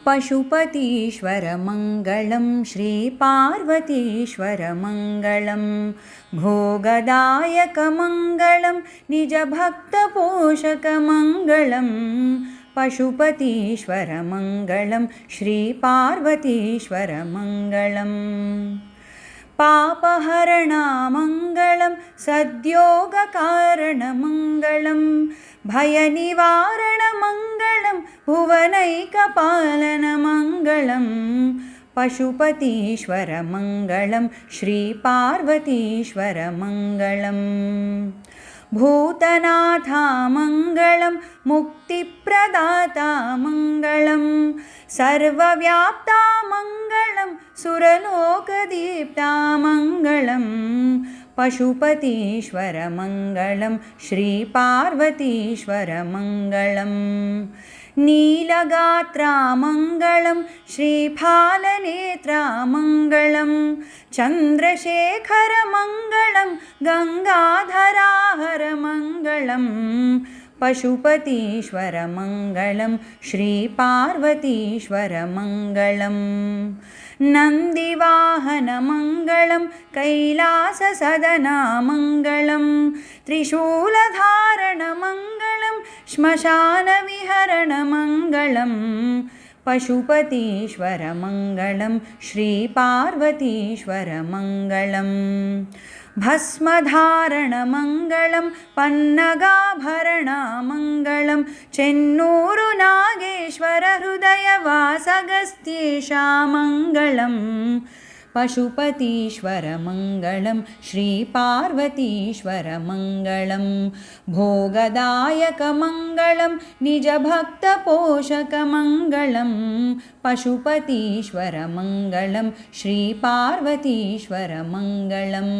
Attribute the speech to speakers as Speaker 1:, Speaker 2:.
Speaker 1: पशुपतीश्वरमङ्गलं श्रीपार्वतीश्वरमङ्गलं भोगदायकमङ्गलं निजभक्तपोषकमङ्गलं पशुपतीश्वरमङ्गलं श्रीपार्वतीश्वरमङ्गलम् पापहरणमङ्गलं सद्योगकारणमङ्गलं भयनिवारणमङ्गलं भुवनैकपालनमङ्गलं पशुपतीश्वरमङ्गलं श्रीपार्वतीश्वरमङ्गलम् भूतनाथमङ्गलं मुक्तिप्रदातामङ्गलं सर्वव्याप्तामङ्गलं सुरलोकदीप्तामङ्गलं पशुपतीश्वरमङ्गलं श्रीपार्वतीश्वरमङ्गलम् नीलगात्रामङ्गलं श्रीफालनेत्रामङ्गलं चन्द्रशेखरमङ्गलं गङ्गाधराहरमङ्गलं पशुपतीश्वरमङ्गलं श्रीपार्वतीश्वरमङ्गलम् नन्दिवाहनमङ्गलं कैलाससदनामङ्गलं त्रिशूलधारणमङ्गलं श्मशानविहरणमङ्गलं पशुपतीश्वरमङ्गलं श्रीपार्वतीश्वरमङ्गलम् भस्मधारणमङ्गलं पन्नगाभरणमङ्गलं चेन्नूरुनागेश्वरहृदयवासगस्त्येषामङ्गलं पशुपतीश्वरमङ्गलं श्रीपार्वतीश्वरमङ्गलं भोगदायकमङ्गलं निजभक्तपोषकमङ्गलं पशुपतीश्वरमङ्गलं श्रीपार्वतीश्वरमङ्गलम्।